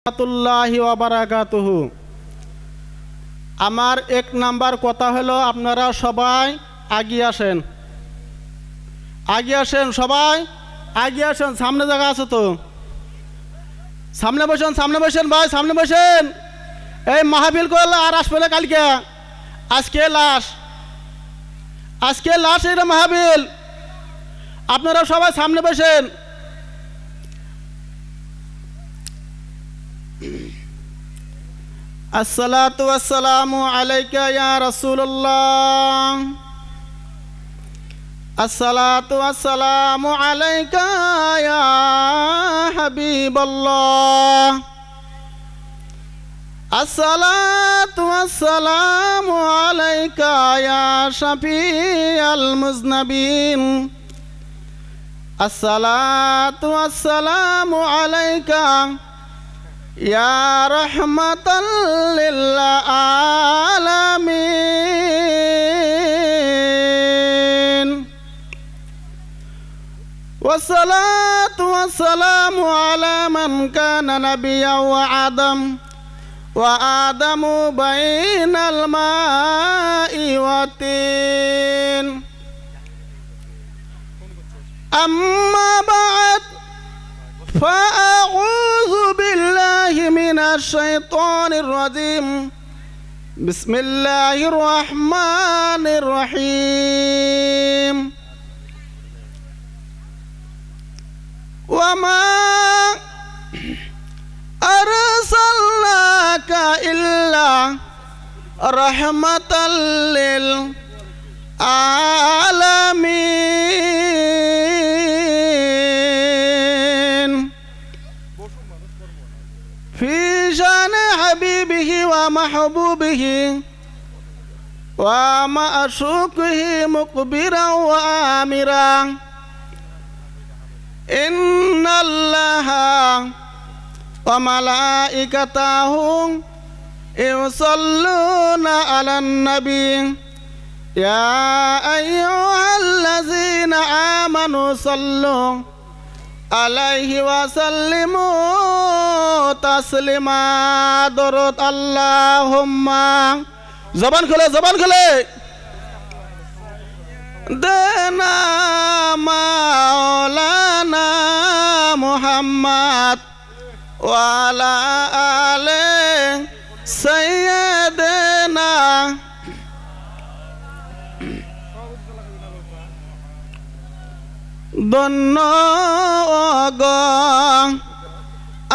রাহমাতুল্লাহি ওয়া বারাকাতুহু। আমার এক নাম্বার কথা হলো আপনারা সবাই এগিয়ে আসেন, এগিয়ে আসেন, সবাই এগিয়ে আসেন। সামনে জায়গা আছে তো, সামনে বসেন, সামনে বসেন ভাই, সামনে বসেন। এই মাহফিল করলে আর আসবে না কালকে, আজকে লাশ, আজকে লাশ এটা মাহফিল। আপনারা সবাই সামনে বসেন। আসসালাতু ওয়াসসালামু আলাইকা ইয়া রাসূলুল্লাহ, আসসালাতু ওয়াসসালামু আলাইকা ইয়া হাবিবাল্লাহ, আসসালাতু ওয়াসসালামু আলাইকা ইয়া শাফিয়াল মুজনাবিন, আসসালাতু ওয়াসসালামু আলাইকা ইয়া রাহমাতাল লিল আলামিন, ওয়াসসালাতু ওয়াসসালামু আলা মান কানা নাবিয়্যান ওয়া আদামু বাইনাল মাই ওয়া তিন। আম্মা বা'দ فأعوذ بالله من الشيطان الرجيم. بسم الله الرحمن الرحيم. وما أرسلناك إلا رحمة للعالمين في شان حبيبه ومحبوبه ومعشوقه مقبرا وآمرا. إن الله وملائكته يصلون على النبي يا أيها الذين آمنوا صلوا عليه وسلموا تسليما. درود اللهم জবান খুলে, জবান খুলে। দেনা মাওলানা মুহাম্মদ ওয়ালা আলে সাইয়্যিদিনা। ধন্য গো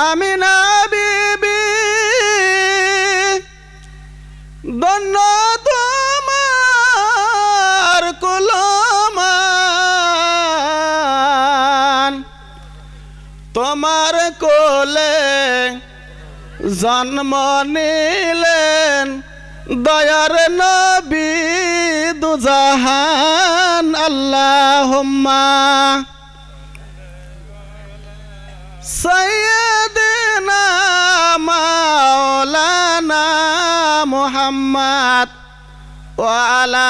আমিনা বিবি, ধন্য তোমার কুলমান, তোমার কোলে জন্ম নিলেন দয়ার নবী দুজাহান। আল্লাহুম্মা সাইয়্যিদিনা মাওলানা মুহাম্মদ ওয়া আলা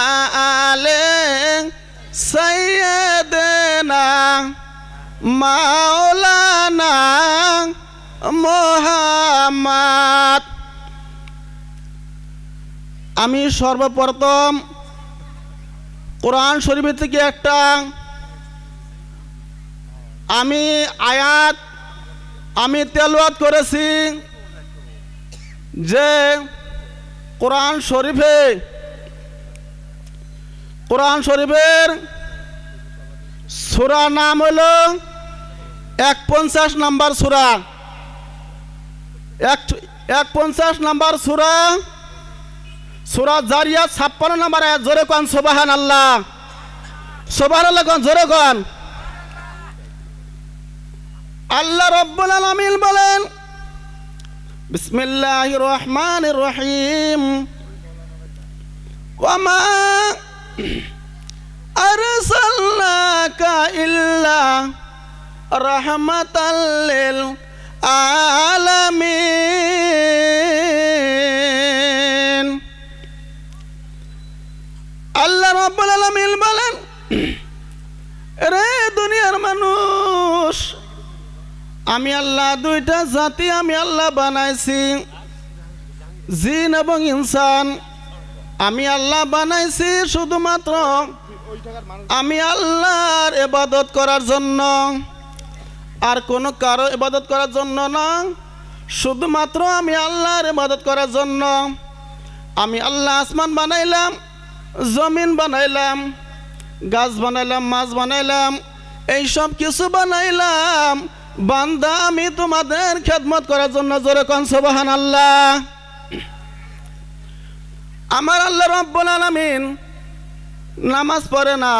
আলে সাইয়্যিদিনা মাওলানা মুহাম্মদ। আমি সর্বপ্রথম কোরআন শরীফ থেকে একটা আয়াত আমি তেলাওয়াত করেছি, যে কোরআন শরীফের সূরা নাম হলো 51 নম্বর সূরা, 51 নম্বর সূরা, সূরা জারিয়াত 56 নম্বর আয়াত। জোরে কোন সুবহানাল্লাহ, সুবহানাল্লাহ কোন, জোরে কোন। আল্লাহ রাব্বুল আলামিন বলেন, বিসমিল্লাহির রহমানির রহিম। ওয়ামা আরসালনাকা ইল্লা রাহমাতাল লিল আলামিন। আল্লাহ রাব্বুল আলামিন বলেন, রে দুনিয়ার মানুষ, আমি আল্লাহ দুইটা জাতি আমি আল্লাহ বানাইছি, জিন এবং ইনসান। আমি আল্লাহ বানাইছি শুধুমাত্র আমি আল্লাহর ইবাদত করার জন্য, আর কোনো কারো ইবাদত করার জন্য না, শুধুমাত্র আমি আল্লাহর ইবাদত করার জন্য। আমি আল্লাহ আসমান বানাইলাম, জমিন বানাইলাম, গাছ বানাইলাম, মাছ বানাইলাম, এইসব কিছু বানাইলাম বান্দা আমি তোমাদের খেদমত করার জন্য। জোরে কোন সুবহানাল্লাহ। আমার আল্লাহ রাব্বুল আলামিন নামাজ পড়ে না,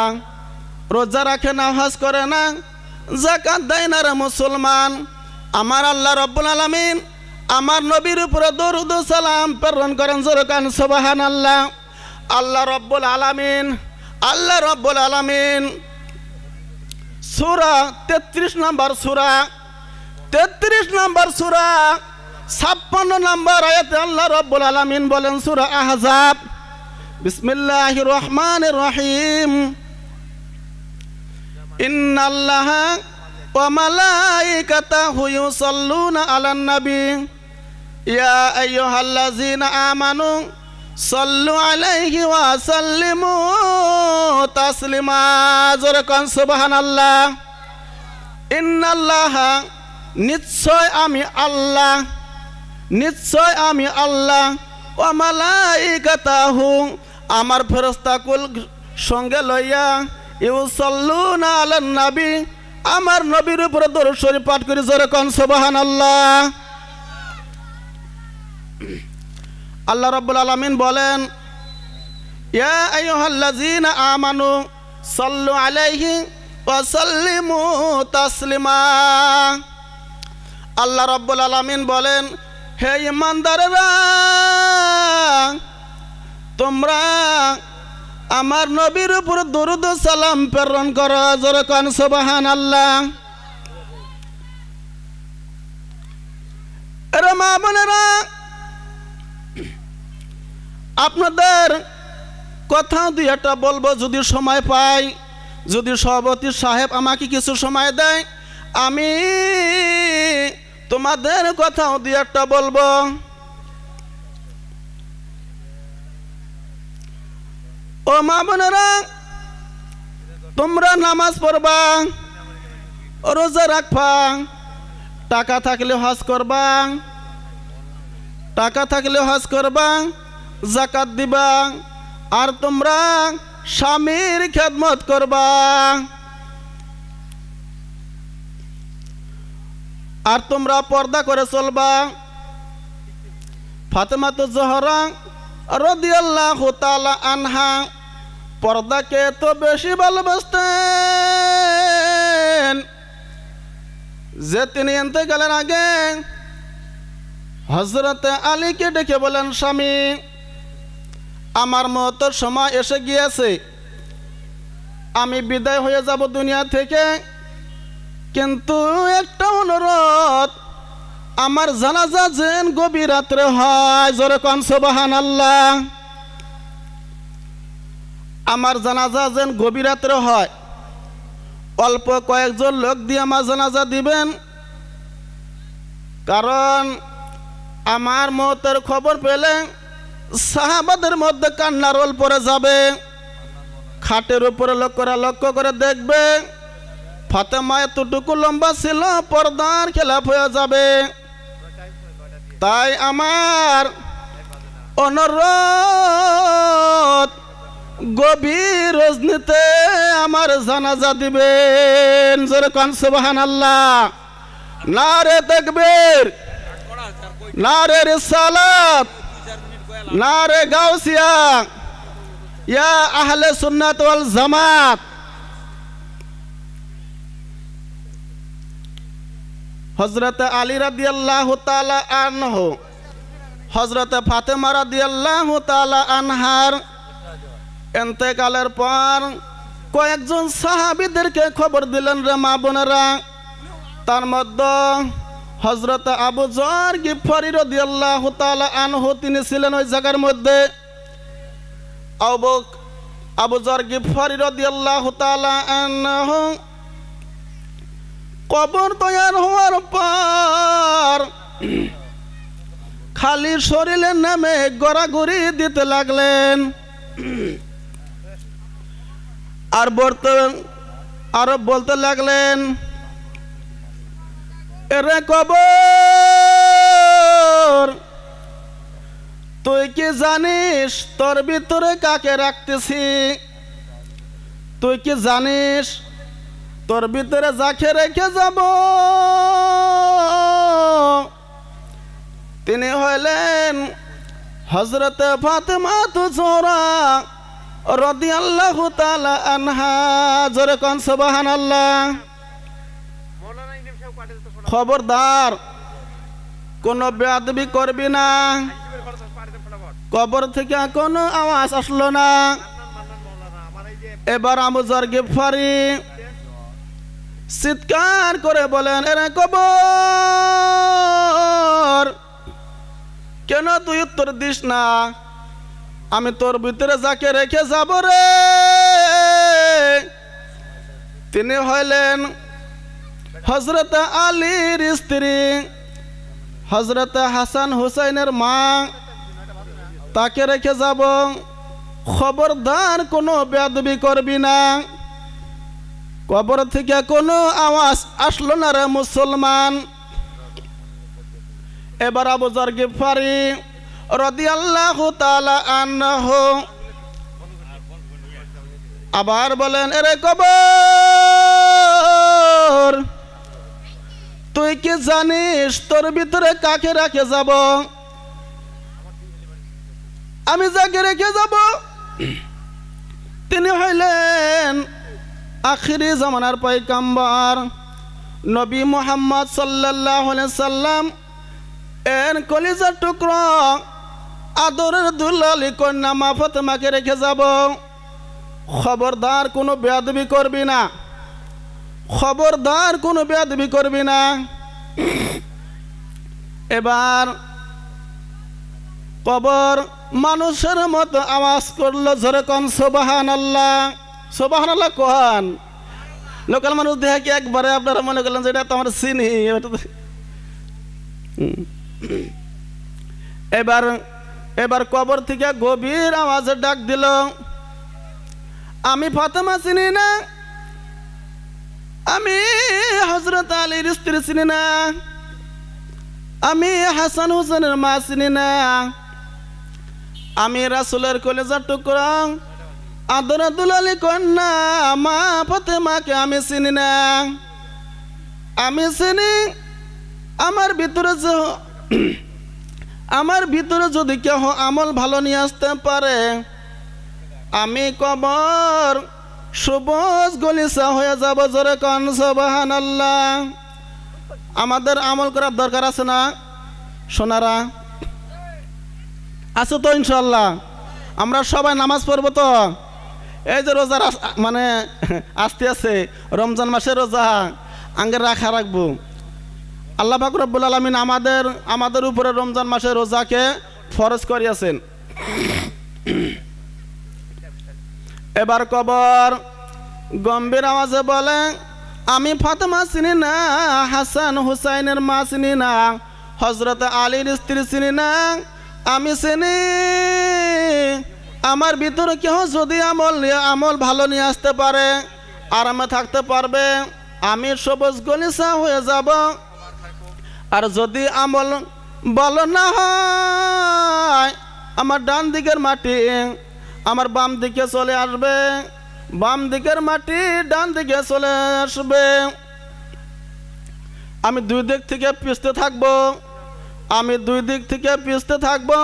রোজা রাখে না, হজ করে না, যাকাত দেয় না রে মুসলমান। আমার আল্লাহ রাব্বুল আলামিন আমার নবীর উপরে দরুদ ও সালাম প্রেরণ করেন। জোরে কোন সুবহানাল্লাহ। আল্লাহ রাব্বুল আলামিন, আল্লাহ রাব্বুল আলামিন সূরা 33 নম্বর সূরা 56 নম্বর আয়াতে আল্লাহ রাব্বুল আলামিন বলেন, সূরা আহজাব, বিসমিল্লাহির রহমানির রহিম, ইন্নাল্লাহা ওয়া মালাইকাতাহু ইউসাল্লুনা আলান নবী ইয়া আইয়ুহাল্লাযীনা আমানু সাল্লু আলাইহি ওয়া সাল্লিমু তাসলিমা। জোরে কোন সুবহানাল্লাহ। ইন্নাল্লাহা নিশ্চয় আমি আল্লাহ, নিশ্চয় আমি আল্লাহ, ওয়া মালাইকাতাহু আমার ফেরেশতাকুল সঙ্গে লইয়া, ইউসাল্লুনা আলান নবী আমার নবীর উপরে দরুদ শরীফ পাঠ করি। জোরে কোন সুবহানাল্লাহ। আল্লাহ রাব্বুল আলামিন বলেন, ইয়া আইয়ুহাল্লাযীনা আমানু সাল্লু আলাইহি ওয়া সাল্লিমু তাসলিমা। আল্লাহ রাব্বুল আলামিন বলেন, হে ঈমানদারেরা, তোমরা আমার নবীর উপর দরুদ ও সালাম প্রেরণ করো। জোরে কোন সুবহানাল্লাহ। এরা মা বোনেরা, আপনাদের কথা দুই একটা বলবো যদি সময় পাই, যদি সভাপতি সাহেব আমাকে কিছু সময় দেয়, আমি তোমাদের কথাও দুই একটা বলবো। ও মা বোনেরা, তোমরা নামাজ পড়বা, রোজা রাখবা, টাকা থাকলে হজ করবা, টাকা থাকলে হজ করবা, যাকাত দিবা, আর তোমরা স্বামীর খেদমত করবা, আর তোমরা পর্দা করে চলবা। ফাতেমাতু জোহরা রাদিয়াল্লাহু তাআলা আনহা পর্দাকে তো বেশি ভালোবাসতেন যে তিনি ইন্তেকালের আগে হযরত আলীকে ডেকে বলেন, স্বামী, আমার মওতের সময় এসে গিয়েছে, আমি বিদায় হয়ে যাব দুনিয়া থেকে, কিন্তু একটা অনুরোধ, আমার জানাজা যেন গভীর রাত্রে হয়। জোরে কোন সুবহানাল্লাহ। আমার জানাজা যেন গভীর রাত্রে হয়, অল্প কয়েকজন লোক দিয়ে আমার জানাজা দিবেন, কারণ আমার মওতের খবর পেলে সাহাবাদের মধ্যে কান্নার রোল পড়ে যাবে। খাটের উপরে লক্ষ্য করে দেখবে ফাতেমা এতটুকু লম্বা ছিল, পর্দার খেলাফ হয়ে যাবে। তাই আমার অনুরোধ, গভীর রজনীতে আমার জানাজা দিবেন। জোরে কোন সুবহানাল্লাহ। নারে তাকবীর, নারে রিসালাত, নারে গাউসিয়া, ইয়া আহলে সুন্নাত ওয়াল জামাত। হযরত আলী রাদিয়াল্লাহু তাআলা আনহু, হযরত ফাতেমা রাদিয়াল্লাহু তাআলা আনহার ইন্তেকালের পর কয়েকজন সাহাবীদেরকে খবর দিলেন রে মা বোনেরা। তার মধ্যে হযরত আবু যর গিফারি রাদিয়াল্লাহু তাআলা আনহু তিনি ছিলেন ওই জায়গার মধ্যে। আবু যর গিফারি রাদিয়াল্লাহু তাআলা আনহু কবর তৈয়ার হওয়ার পর খালি শরীরের নামে গড়াগড়ি দিতে লাগলেন। আর বলতে লাগলেন, এরে কবর, তুই কি জানিস তোর ভিতরে কাকে রাখতেছি? তুই কি জানিস তোর ভিতরে যাকে রেখে যাব তিনি হইলেন হযরত ফাতেমা জোহরা রাদিয়াল্লাহু তাআলা আনহা। জোরে কোন সুবহানাল্লাহ। খবরদার কোনো বেয়াদবি করবি না। কবর থেকে কোনো আওয়াজ আসলো না। এবার আবু যর গিফারি চিৎকার করে বলেন, এরে কবর, কেন তুই উত্তর দিস না? আমি তোর ভিতরে যাকে রেখে যাব রে তিনি হইলেন হযরত আলীর স্ত্রী, হযরত হাসান হুসাইনের মা। তাকে রেখে যাব। খবরদার কোনো বেয়াদবি করবি না। কবর থেকে কোনো আওয়াজ আসলো না রে মুসলমান। এবার আবু যর গিফারি রাদিয়াল্লাহু তাআলা আনহু আবার বলেন, এরে কবর, তুই কি জানিস তোর ভিতরে কাকে রেখে যাব? আমি যাকে রেখে যাব তিনি হইলেন আখিরি জামানার পয়গম্বর নবী মুহাম্মদ সাল্লাল্লাহু আলাইহি সাল্লাম এর কলিজার টুকরা আদরের দুলালি কন্যা মা ফাতেমাকে রেখে যাব। খবরদার কোনো বেয়াদবি করবি না। খবরদার কোনো বেয়াদবি করবি না। এবার কবর মানুষের মতো আওয়াজ করলো, জোরে কোন সুবহানাল্লাহ। সুবহানাল্লাহ কোন লোকাল মানুষ দেখে কি একবারে আপনারা মনে করলেন যে এটা তো আমার চিনি। এবার কবর থেকে গভীর আওয়াজে ডাক দিল, আমি ফাতেমা চিনি না, আমি হযরত আলীর স্ত্রী চিনি না, আমি হাসান হুসেনের মা চিনি না, আমি রাসূলের কলিজার টুকরা আদরের দুলালি কন্যা মা ফাতেমাকে আমি চিনি না। আমি চিনি আমার ভিতরে যদি কেউ আমল ভালো নিয়ে আসতে পারে, আমি কবর সবুজ গলিচা হয়ে যাব। জোরে কোন সুবহানাল্লাহ। আমাদের আমল করার দরকার আছে না সোনারা? আছে তো ইনশাল্লাহ। আমরা সবাই নামাজ পড়বো তো। এই যে রোজার মানে আসতে আছে রমজান মাসের রোজা আঙ্গের রাখবো। আল্লাহ পাক রব্বুল আলামিন আমাদের উপরে রমজান মাসের রোজাকে ফরজ করিয়াছেন। এবার কবর গম্ভীর আওয়াজে বলে, আমি ফাতেমা চিনি না, হাসান হুসাইনের মা চিনি না, হযরত আলীর স্ত্রী চিনি না। আমি চিনি আমার ভিতরে কেউ যদি আমল ভালো নিয়ে আসতে পারে, আরামে থাকতে পারবে, আমি সবুজ গলিচা হয়ে যাব। আর যদি আমল ভালো না হয়, আমার ডান দিকের মাটি আমার বাম দিকে চলে আসবে, বাম দিকের মাটি ডান দিকে চলে আসবে। আমি দুই দিক থেকে পিছতে থাকবো,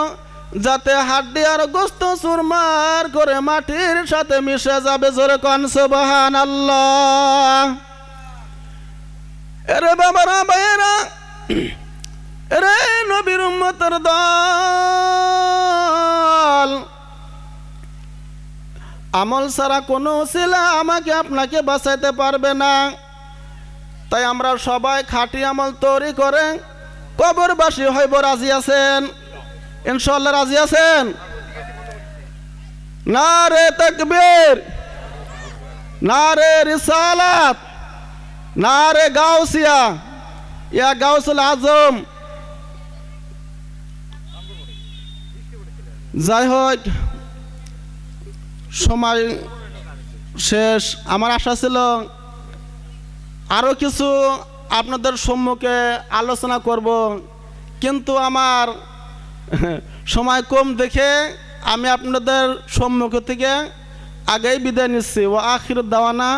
যাতে হাড্ডি আর গোস্ত চুরমার করে মাটির সাথে মিশে যাবে। জোরে কোন সুবহানাল্লাহ। এরে বাবারা ভাইয়েরা, এরে নবীর উম্মতের দল, আমল ছাড়া কোনো উসিলা আমাকে আপনাকে বাঁচাইতে পারবে না। তাই আমরা সবাই খাঁটি আমল তৈরি করে কবরবাসী হইব। রাজি আছেন? ইনশাআল্লাহ রাজি আছেন? নারে তাকবীর, নারে রিসালাত, নারে গাউসিয়া, ইয়া গাউসুল আজম। যাই হোক, সময় শেষ। আমার আশা ছিল আরো কিছু আপনাদের সম্মুখে আলোচনা করব, কিন্তু আমার সময় কম দেখে আমি আপনাদের সম্মুখ থেকে আগেই বিদায় নিচ্ছি। ওয়া আখিরু দাওয়ানা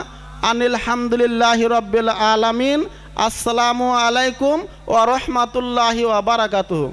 আনিল হামদুলিল্লাহি রাব্বিল আলামিন। আসসালামু আলাইকুম ওয়া রাহমাতুল্লাহি ওয়া বারাকাতুহু।